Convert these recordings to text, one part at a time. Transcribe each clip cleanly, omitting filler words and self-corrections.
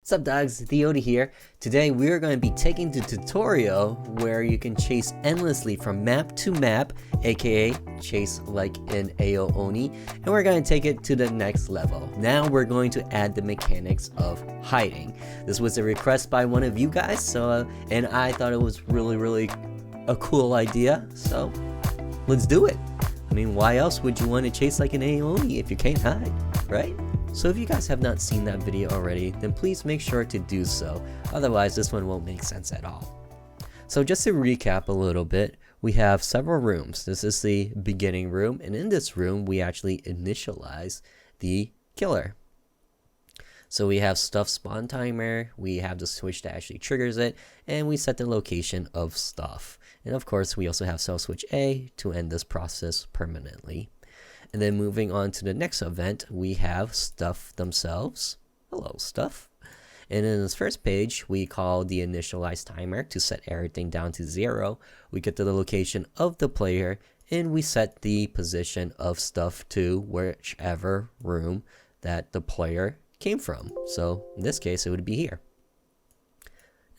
What's up dogs, TheOdie here. Today we are going to be taking the tutorial where you can chase endlessly from map to map, aka chase like in Ao Oni, and we're going to take it to the next level. Now we're going to add the mechanics of hiding. This was a request by one of you guys, and I thought it was really a cool idea, so let's do it. I mean, why else would you want to chase like an Ao Oni if you can't hide, right? So if you guys have not seen that video already, then please make sure to do so, otherwise this one won't make sense at all. So just to recap a little bit, we have several rooms. This is the beginning room, and in this room we actually initialize the killer. So we have stuff spawn timer, we have the switch that actually triggers it, and we set the location of stuff. And of course we also have cell switch A to end this process permanently. And then moving on to the next event, we have stuff themselves. Hello, stuff. And in this first page, we call the initialize timer to set everything down to 0. We get to the location of the player, and we set the position of stuff to whichever room that the player came from. So in this case, it would be here.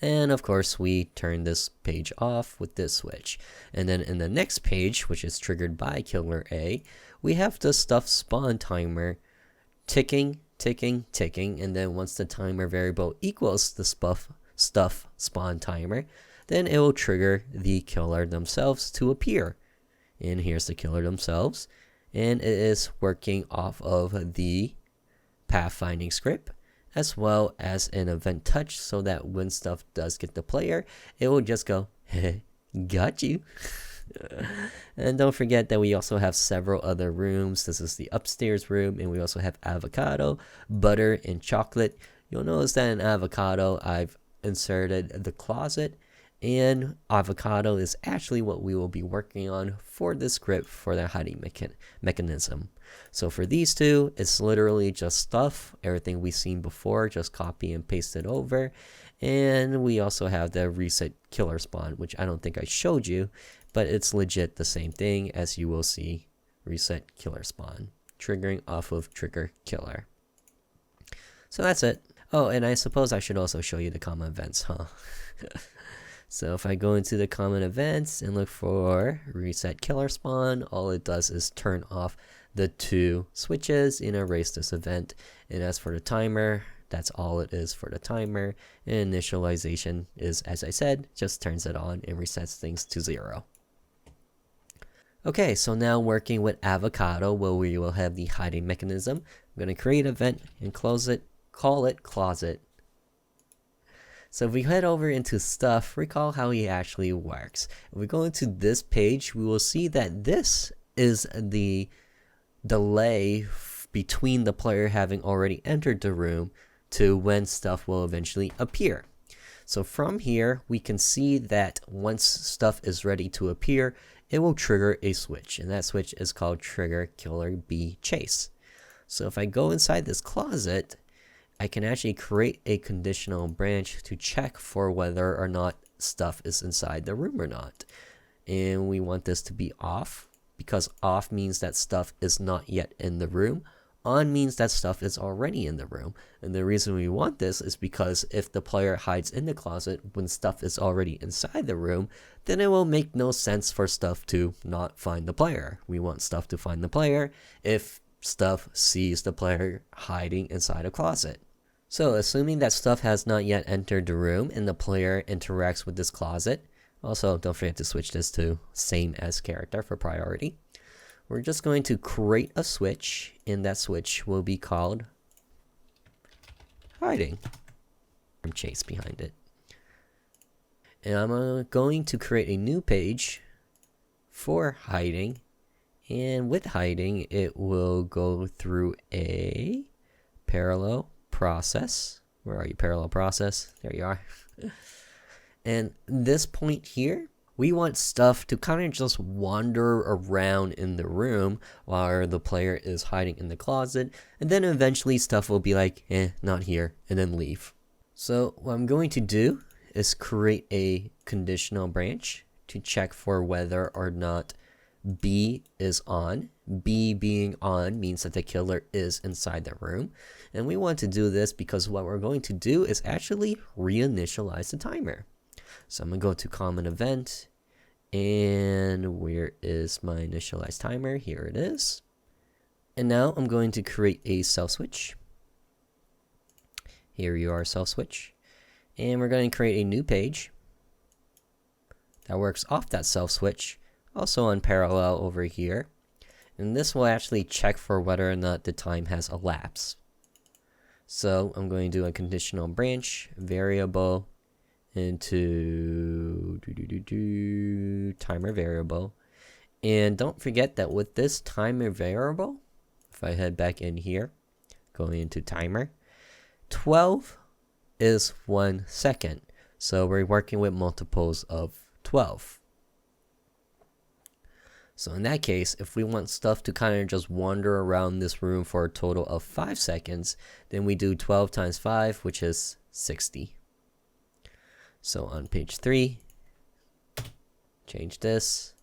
And of course, we turn this page off with this switch. And then in the next page, which is triggered by Killer A, we have the stuff spawn timer ticking. And then once the timer variable equals the stuff spawn timer, then it will trigger the killer themselves to appear. And here's the killer themselves. And it is working off of the pathfinding script, as well as an event touch, so that when stuff does get the player, it will just go, got you. And don't forget that we also have several other rooms. This is the upstairs room, and we also have avocado, butter, and chocolate. You'll notice that in avocado, I've inserted the closet, and avocado is actually what we will be working on for the script for the hiding mechanism. So for these two, it's literally just stuff, everything we've seen before, just copy and paste it over. And we also have the reset killer spawn, which I don't think I showed you, but it's legit the same thing, as you will see. Reset killer spawn, triggering off of trigger killer. So that's it. Oh, and I suppose I should also show you the common events, huh? So if I go into the common events and look for reset killer spawn, all it does is turn off the two switches and erase this event. And as for the timer, that's all it is for the timer. And initialization is, as I said, just turns it on and resets things to 0. Okay, so now working with avocado, where we will have the hiding mechanism. I'm going to create an event and close it, call it closet. So if we head over into stuff, recall how he actually works. If we go into this page, we will see that this is the delay between the player having already entered the room to when stuff will eventually appear. So from here, we can see that once stuff is ready to appear, it will trigger a switch, and that switch is called trigger killer B chase. So if I go inside this closet, I can actually create a conditional branch to check for whether or not stuff is inside the room or not. And we want this to be off, because off means that stuff is not yet in the room. On means that stuff is already in the room. And the reason we want this is because if the player hides in the closet when stuff is already inside the room, then it will make no sense for stuff to not find the player. We want stuff to find the player if stuff sees the player hiding inside a closet. So assuming that stuff has not yet entered the room and the player interacts with this closet, also don't forget to switch this to same as character for priority. We're just going to create a switch, and that switch will be called hiding. Chase behind it. And I'm going to create a new page for hiding, and with hiding it will go through a parallel process. Where are you, parallel process? There you are. And this point here, we want stuff to kind of just wander around in the room while the player is hiding in the closet, and then eventually stuff will be like, not here, and then leave. So what I'm going to do is create a conditional branch to check for whether or not B is on. B being on means that the killer is inside the room. And we want to do this because what we're going to do is actually reinitialize the timer. So I'm going to go to common event. And where is my initialize timer? Here it is. And now I'm going to create a self switch. Here you are, self switch. And we're going to create a new page that works off that self switch, also on parallel over here. And this will actually check for whether or not the time has elapsed. So I'm going to do a conditional branch variable into timer variable. And don't forget that with this timer variable, if I head back in here, going into timer, 12 is 1 second. So we're working with multiples of 12. So in that case, if we want stuff to kind of just wander around this room for a total of 5 seconds, then we do 12 times 5, which is 60. So on page 3, change this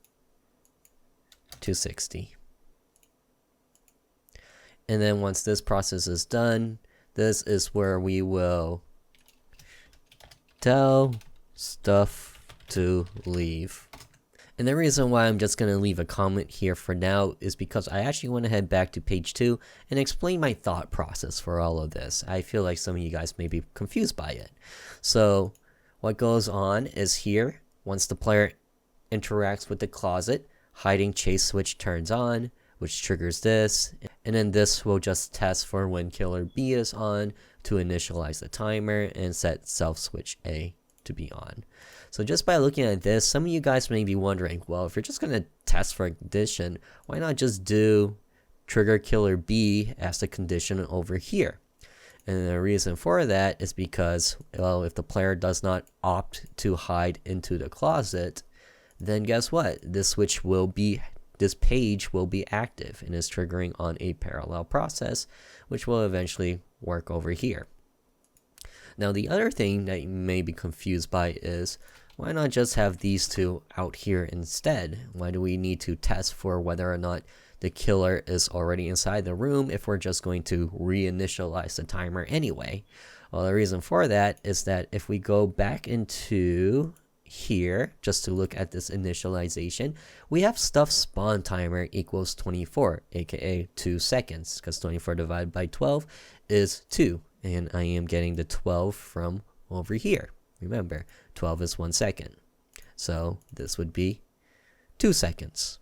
to 60. And then once this process is done, this is where we will tell stuff to leave. And the reason why I'm just going to leave a comment here for now is because I actually want to head back to page 2 and explain my thought process for all of this. I feel like some of you guys may be confused by it. So what goes on is here, once the player interacts with the closet, hiding chase switch turns on, which triggers this. And then this will just test for when killer B is on to initialize the timer and set self switch A to be on. So just by looking at this, some of you guys may be wondering, well, if you're just going to test for a condition, why not just do trigger killer B as the condition over here? And the reason for that is because, well, if the player does not opt to hide into the closet, then guess what? This page will be active and is triggering on a parallel process, which will eventually work over here. Now, the other thing that you may be confused by is, why not just have these two out here instead? Why do we need to test for whether or not the killer is already inside the room if we're just going to reinitialize the timer anyway? Well, the reason for that is that if we go back into here, just to look at this initialization, we have stuff spawn timer equals 24, aka 2 seconds, because 24 divided by 12 is 2. And I am getting the 12 from over here. Remember, 12 is 1 second. So this would be 2 seconds.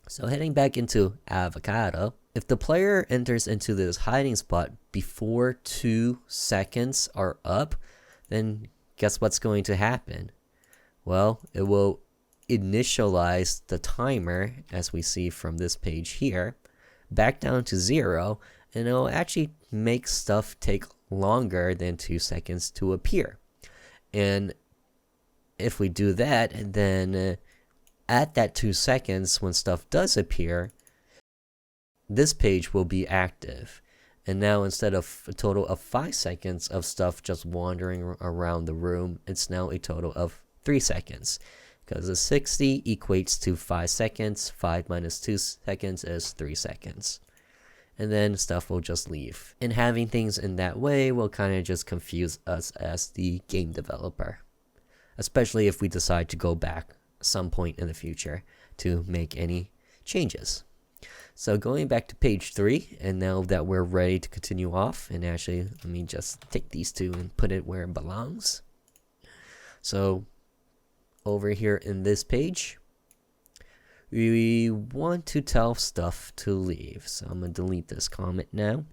So heading back into avocado, if the player enters into this hiding spot before 2 seconds are up, then guess what's going to happen? Well, it will initialize the timer, as we see from this page here, back down to 0, and it will actually make stuff take longer than 2 seconds to appear. And if we do that, then at that 2 seconds, when stuff does appear, this page will be active. And now instead of a total of 5 seconds of stuff just wandering around the room, it's now a total of 3 seconds. Because the 60 equates to 5 seconds, 5 minus 2 seconds is 3 seconds. And then stuff will just leave. And having things in that way will kind of just confuse us as the game developer. Especially if we decide to go back some point in the future to make any changes. So going back to page 3, and now that we're ready to continue off, and actually let me just take these two and put it where it belongs. So over here in this page, we want to tell stuff to leave. So I'm going to delete this comment now.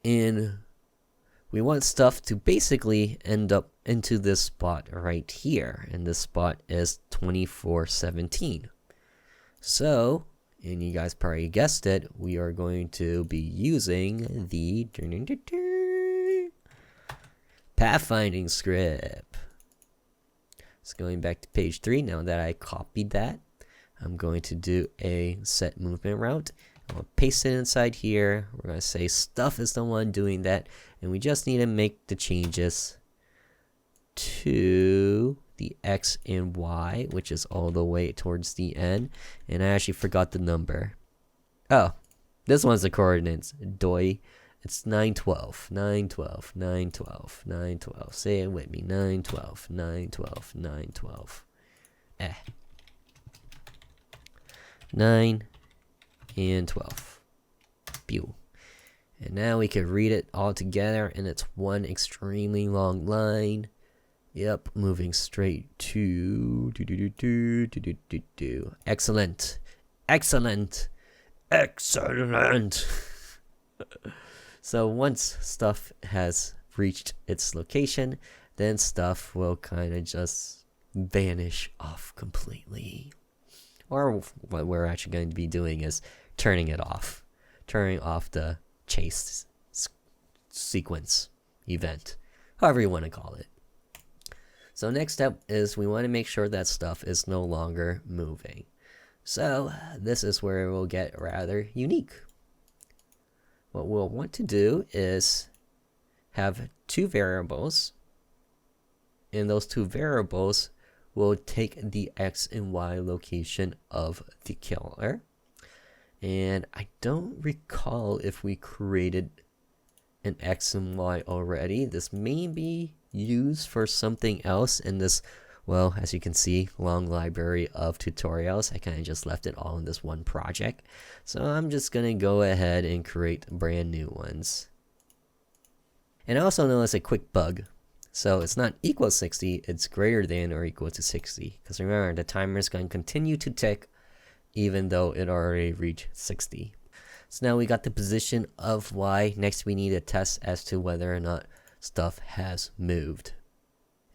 And we want stuff to basically end up into this spot right here. And this spot is 2417. So, and you guys probably guessed it, we are going to be using the Pathfinding script. So going back to page 3, now that I copied that, I'm going to do a set movement route. I'm going to paste it inside here. We're going to say stuff is the one doing that. And we just need to make the changes to the X and Y, which is all the way towards the end. And I actually forgot the number. Oh, this one's the coordinates. Doi. It's 912, 912, 912, 912. Say it with me. 912, 912, 912. 9 and 12. Pew. And now we can read it all together, and it's one extremely long line. Yep, moving straight to excellent, excellent, excellent. So once stuff has reached its location, then stuff will kind of just vanish off completely. Or what we're actually going to be doing is turning it off, turning off the chase sequence event, however you want to call it. So next step is we want to make sure that stuff is no longer moving. So this is where it will get rather unique. What we'll want to do is have two variables, and those two variables will take the X and Y location of the killer. And I don't recall if we created an X and Y already. This may be used for something else in this, well, as you can see, long library of tutorials. I kind of just left it all in this one project. So I'm just going to go ahead and create brand new ones. And I also noticed a quick bug. So it's not equal 60, it's greater than or equal to 60. Because remember, the timer is going to continue to tick even though it already reached 60. So now we got the position of Y. Next we need a test as to whether or not stuff has moved.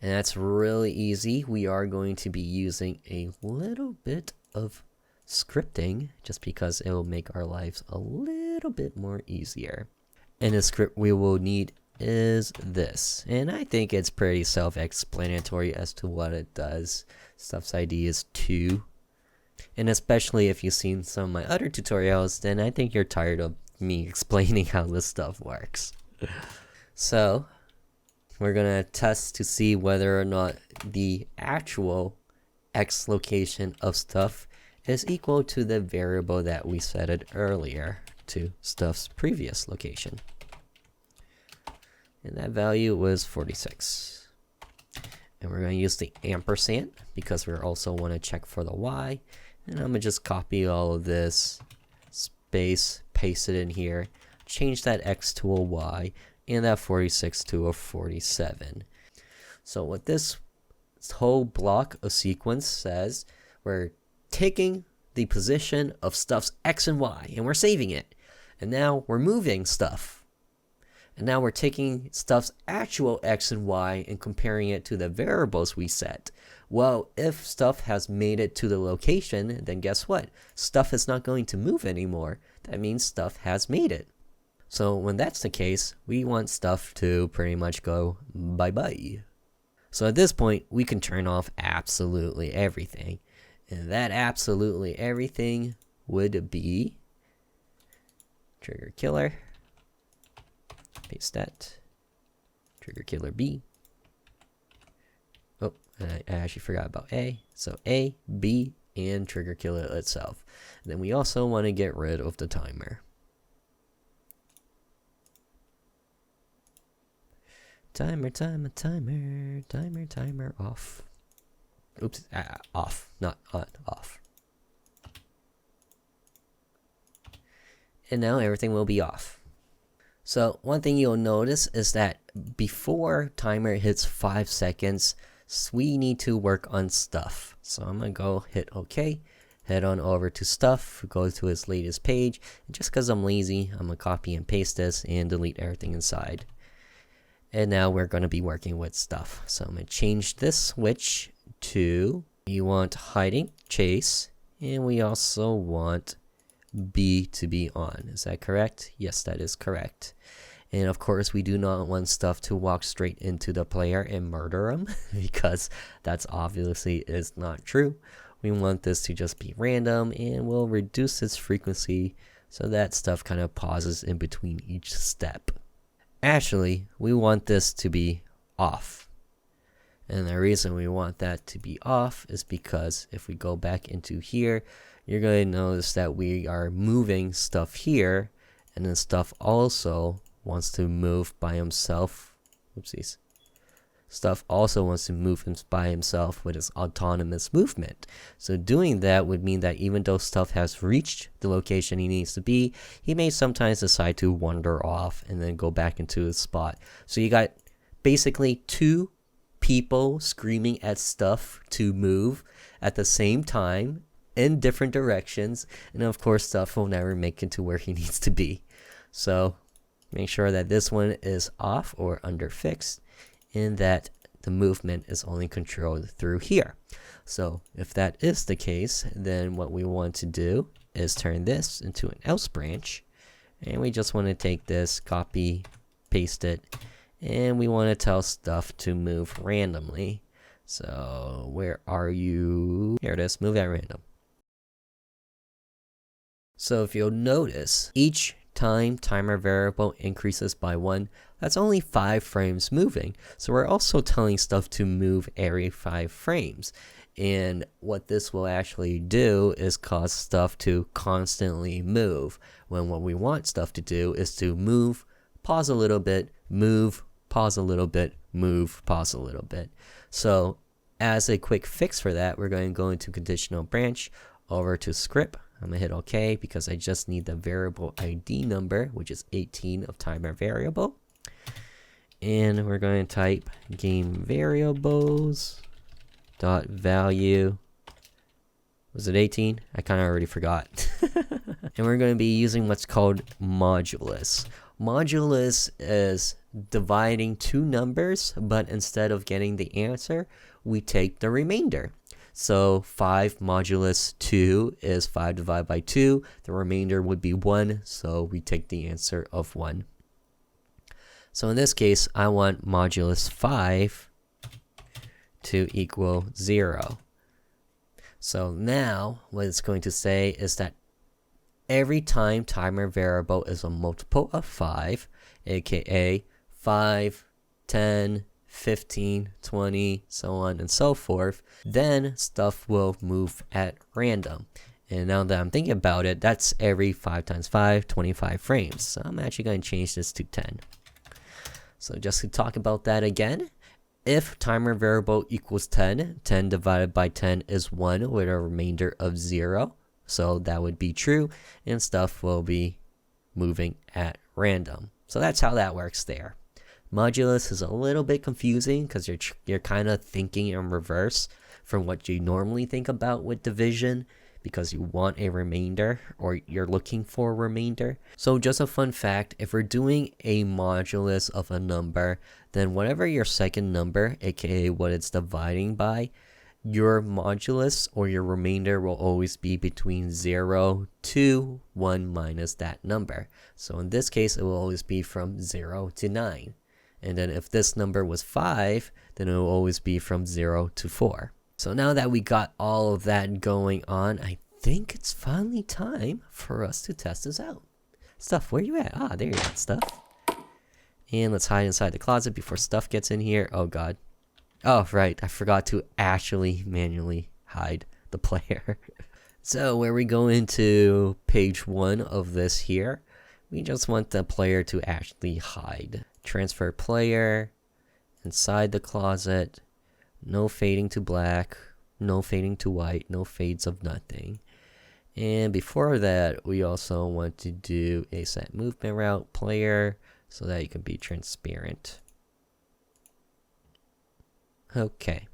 And that's really easy. We are going to be using a little bit of scripting just because it will make our lives a little bit more easier. And the script we will need is this. And I think it's pretty self-explanatory as to what it does. Stuff's ID is 2. And especially if you've seen some of my other tutorials, then I think you're tired of me explaining how this stuff works. So we're gonna test to see whether or not the actual X location of stuff is equal to the variable that we set it earlier to stuff's previous location. And that value was 46. And we're gonna use the ampersand because we also want to check for the Y. And I'm gonna just copy all of this, space, paste it in here, change that X to a Y, and that 46 to a 47. So what this whole block of sequence says, we're taking the position of stuff's X and Y, and we're saving it. And now we're moving stuff. And now we're taking stuff's actual X and Y and comparing it to the variables we set. Well, if stuff has made it to the location, then guess what? Stuff is not going to move anymore. That means stuff has made it. So when that's the case, we want stuff to pretty much go bye-bye. So at this point, we can turn off absolutely everything. And that absolutely everything would be trigger killer, paste that, trigger killer B. Oh, I actually forgot about A. So A, B, and trigger killer itself. And then we also want to get rid of the timer. Timer off. Oops, off, not on, off. And now everything will be off. So one thing you'll notice is that before timer hits 5 seconds, we need to work on stuff. So I'm gonna go hit OK, head on over to stuff, go to its latest page, and just because I'm lazy, I'm gonna copy and paste this and delete everything inside. And now we're going to be working with stuff. So I'm going to change this switch to, you want hiding, chase, and we also want B to be on. Is that correct? Yes, that is correct. And of course, we do not want stuff to walk straight into the player and murder them because that's obviously is not true. We want this to just be random, and we'll reduce its frequency so that stuff kind of pauses in between each step. Actually, we want this to be off. And the reason we want that to be off is because if we go back into here, you're going to notice that we are moving stuff here, and then stuff also wants to move by himself. Oopsies. Stuff also wants to move by himself with its autonomous movement. So doing that would mean that even though stuff has reached the location he needs to be, he may sometimes decide to wander off and then go back into his spot. So you got basically two people screaming at stuff to move at the same time in different directions, and of course stuff will never make it to where he needs to be. So make sure that this one is off or under fixed, and that the movement is only controlled through here. So if that is the case, then what we want to do is turn this into an else branch, and we just want to take this, copy, paste it, and we want to tell stuff to move randomly. So where are you? Here it is, move at random. So if you'll notice, each time timer variable increases by 1, that's only 5 frames moving. So we're also telling stuff to move every 5 frames. And what this will actually do is cause stuff to constantly move, when what we want stuff to do is to move, pause a little bit, move, pause a little bit, move, pause a little bit. So as a quick fix for that, we're going to go into conditional branch, over to script. I'm going to hit OK because I just need the variable ID number, which is 18 of timer variable. And we're going to type game variables dot value. Was it 18? I kind of already forgot. And we're going to be using what's called modulus. Modulus is dividing two numbers, but instead of getting the answer, we take the remainder. So 5 modulus 2 is 5 divided by 2. The remainder would be 1, so we take the answer of 1. So in this case, I want modulus 5 to equal 0. So now what it's going to say is that every time timer variable is a multiple of 5, aka 5, 10, 15, 20, so on and so forth, then stuff will move at random. And now that I'm thinking about it, that's every 5 times 5, 25 frames. So I'm actually going to change this to 10. So just to talk about that again, if timer variable equals 10, 10 divided by 10 is 1 with a remainder of 0. So that would be true, and stuff will be moving at random. So that's how that works there. Modulus is a little bit confusing because you're kind of thinking in reverse from what you normally think about with division, because you want a remainder, or you're looking for a remainder. So just a fun fact, if we're doing a modulus of a number, then whatever your second number, aka what it's dividing by, your modulus or your remainder will always be between 0 to 1 minus that number. So in this case, it will always be from 0 to 9. And then if this number was 5, then it will always be from 0 to 4. So now that we got all of that going on, I think it's finally time for us to test this out. Stuff, where you at? Ah, there you are, Stuff. And let's hide inside the closet before Stuff gets in here. Oh god. Oh, right, I forgot to actually manually hide the player. So where we go into page 1 of this here, we just want the player to actually hide. Transfer player, inside the closet, no fading to black, no fading to white, no fades of nothing. And before that, we also want to do a set movement route player so that you can be transparent. Okay.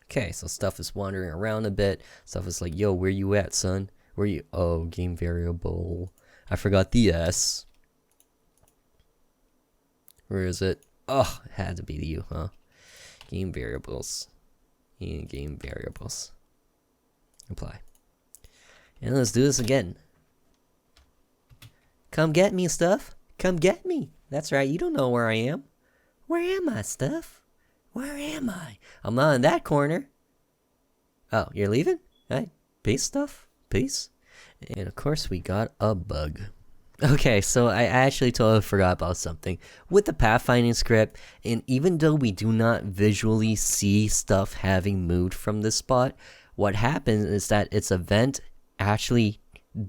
Okay, so Stuff is wandering around a bit. Stuff is like, yo, where you at, son? Where you? Oh, game variable. I forgot the S. Where is it? Oh, it had to be you, huh? Game variables. And game variables. Apply. And let's do this again. Come get me, Stuff. Come get me. That's right, you don't know where I am. Where am I, Stuff? Where am I? I'm not in that corner. Oh, you're leaving? Alright, peace, Stuff. Peace. And of course, we got a bug. Okay, so I actually totally forgot about something. With the pathfinding script, and even though we do not visually see stuff having moved from this spot, what happens is that its event actually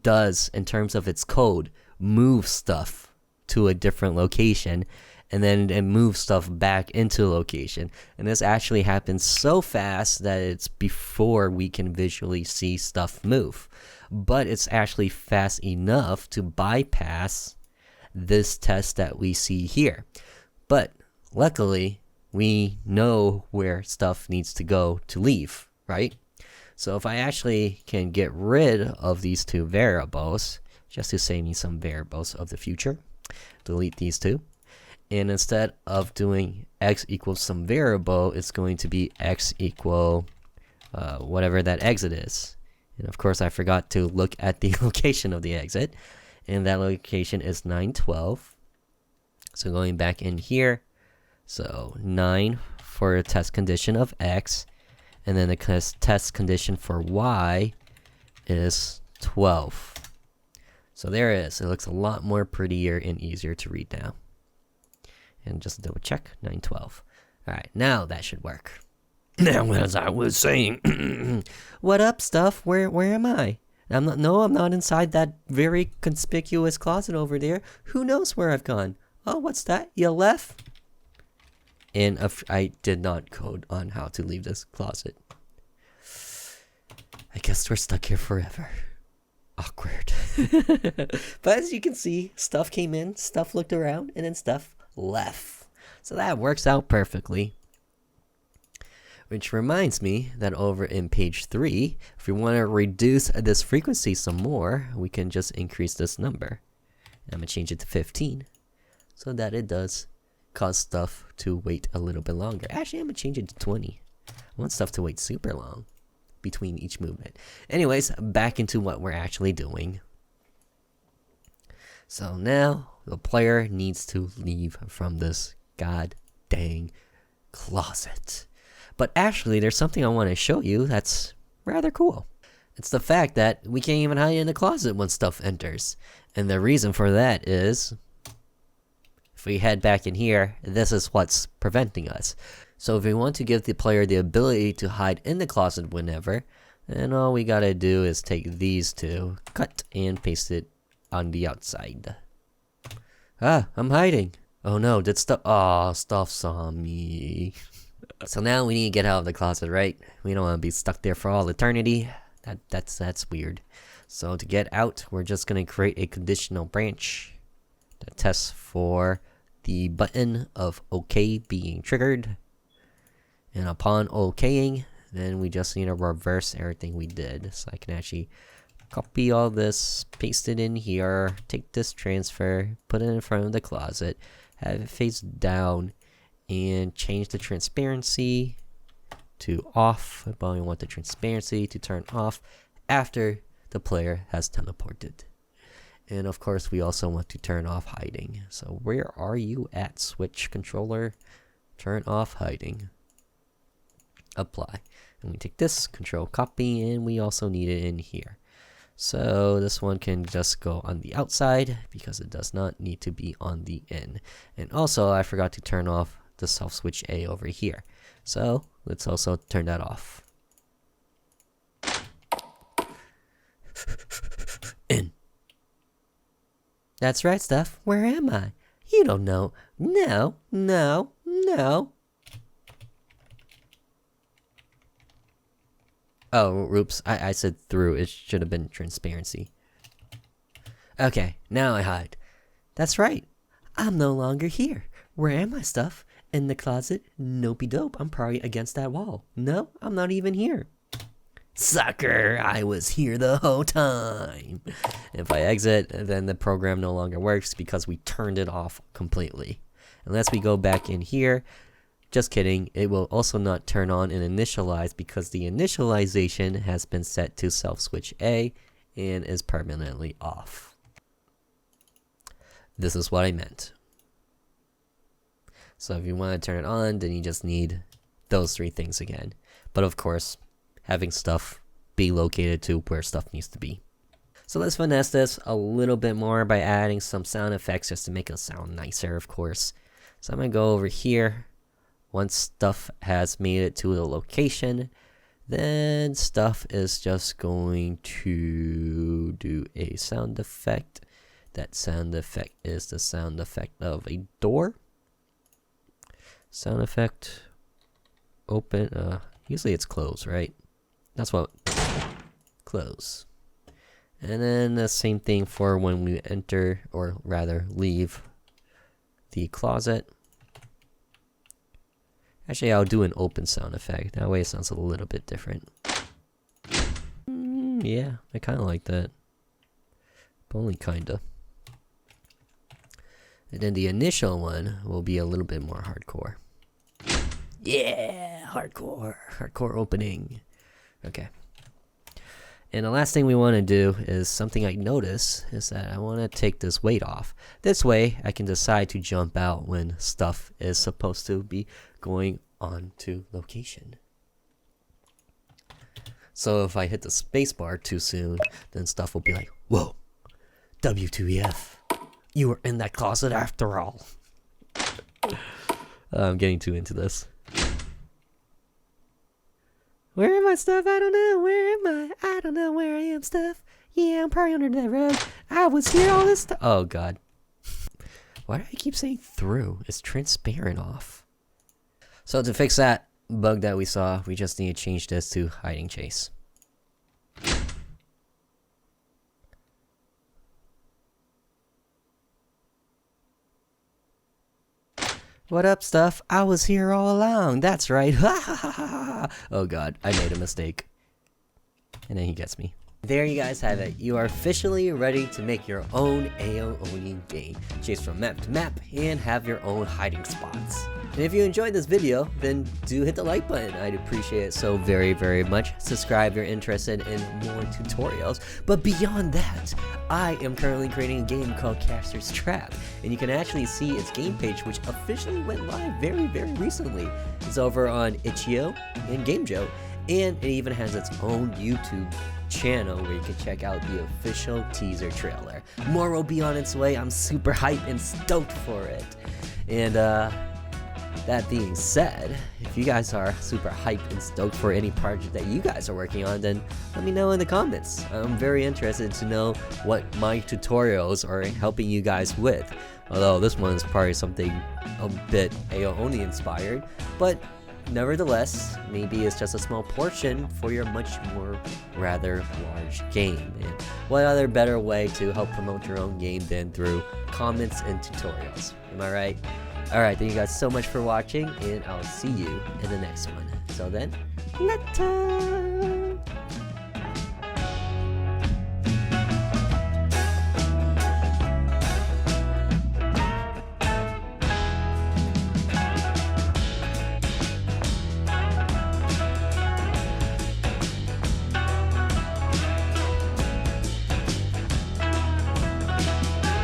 does, in terms of its code, move stuff to a different location, and then it moves stuff back into the location. And this actually happens so fast that it's before we can visually see stuff move. But it's actually fast enough to bypass this test that we see here. But luckily, we know where stuff needs to go to leave, right? So if I actually can get rid of these two variables, just to save me some variables of the future, delete these two. And instead of doing x equals some variable, it's going to be x equal whatever that exit is. And of course, I forgot to look at the location of the exit. And that location is 912. So going back in here, so 9 for a test condition of x. And then the test condition for y is 12. So there it is. It looks a lot more prettier and easier to read now. And just double check, 912. Alright, now that should work. Now, as I was saying, what up, stuff? Where am I? I'm not inside that very conspicuous closet over there. Who knows where I've gone? Oh, what's that? You left? And I did not code on how to leave this closet. I guess we're stuck here forever. Awkward. But as you can see, stuff came in, stuff looked around, and then stuff left. So that works out perfectly. Which reminds me that over in page 3, if we want to reduce this frequency some more, we can just increase this number. I'm going to change it to 15 so that it does cause stuff to wait a little bit longer. Actually, I'm going to change it to 20. I want stuff to wait super long between each movement. Anyways, back into what we're actually doing. So now the player needs to leave from this god dang closet. But actually, there's something I want to show you that's rather cool. It's the fact that we can't even hide in the closet when stuff enters. And the reason for that is, if we head back in here, this is what's preventing us. So if we want to give the player the ability to hide in the closet whenever, then all we gotta do is take these two, cut and paste it on the outside. Ah, I'm hiding. Oh no, did stuff? Aw, stuff saw me. So now we need to get out of the closet, right? We don't want to be stuck there for all eternity. That's weird. So to get out, we're just going to create a conditional branch that tests for the button of OK being triggered. And upon OKing, then we just need to reverse everything we did. So I can actually copy all this, paste it in here, take this transfer, put it in front of the closet, have it face down, and change the transparency to off. But we want the transparency to turn off after the player has teleported. And of course, we also want to turn off hiding. So where are you at, Switch controller? Turn off hiding. Apply. And we take this, control copy, and we also need it in here. So this one can just go on the outside because it does not need to be on the in. And also, I forgot to turn off the self switch A over here. So let's also turn that off. In. That's right, stuff. Where am I? You don't know. No. Oh, oops. I said through. It should have been transparency. Okay, now I hide. That's right. I'm no longer here. Where am I, stuff? In the closet? Nopey dope. I'm probably against that wall. No, I'm not even here. Sucker, I was here the whole time. If I exit, then the program no longer works because we turned it off completely. Unless we go back in here. Just kidding, it will also not turn on and initialize because the initialization has been set to self switch A and is permanently off. This is what I meant. So if you want to turn it on, then you just need those three things again. But of course, having stuff be located to where stuff needs to be. So let's finesse this a little bit more by adding some sound effects just to make it sound nicer, of course. So I'm going to go over here. Once stuff has made it to the location, then stuff is just going to do a sound effect. That sound effect is the sound effect of a door. Sound effect, open, usually it's close, right? That's what, close. And then the same thing for when we enter, or rather leave the closet. Actually, I'll do an open sound effect. That way it sounds a little bit different. Yeah, I kind of like that. But only kinda. And then the initial one will be a little bit more hardcore. Yeah, hardcore. Hardcore opening. Okay. And the last thing we want to do is something I notice is that I want to take this weight off. This way I can decide to jump out when stuff is supposed to be going on to location. So if I hit the spacebar too soon, then stuff will be like, whoa, W2EF, you were in that closet after all. I'm getting too into this. Where am I, stuff? I don't know. Where am I? I don't know where I am, stuff. Yeah, I'm probably under that rug. I was here all this time. Oh, God. Why do I keep saying through? It's transparent off. So to fix that bug that we saw, we just need to change this to hiding chase. What up, stuff? I was here all along. That's right. Oh god, I made a mistake. And then he gets me. There you guys have it. You are officially ready to make your own Ao Oni game. Chase from map to map and have your own hiding spots. And if you enjoyed this video, then do hit the like button. I'd appreciate it so very, very much. Subscribe if you're interested in more tutorials. But beyond that, I am currently creating a game called Caster's Trap. And you can actually see its game page, which officially went live very, very recently. It's over on Itch.io and GameJoe. And it even has its own YouTube channel where you can check out the official teaser trailer. More will be on its way. I'm super hyped and stoked for it. And that being said, if you guys are super hyped and stoked for any project that you guys are working on, then let me know in the comments. I'm very interested to know what my tutorials are helping you guys with. Although this one is probably something a bit Ao Oni inspired, but nevertheless, maybe it's just a small portion for your much more rather large game. And what other better way to help promote your own game than through comments and tutorials? Am I right? Alright, thank you guys so much for watching, and I'll see you in the next one. So then, later!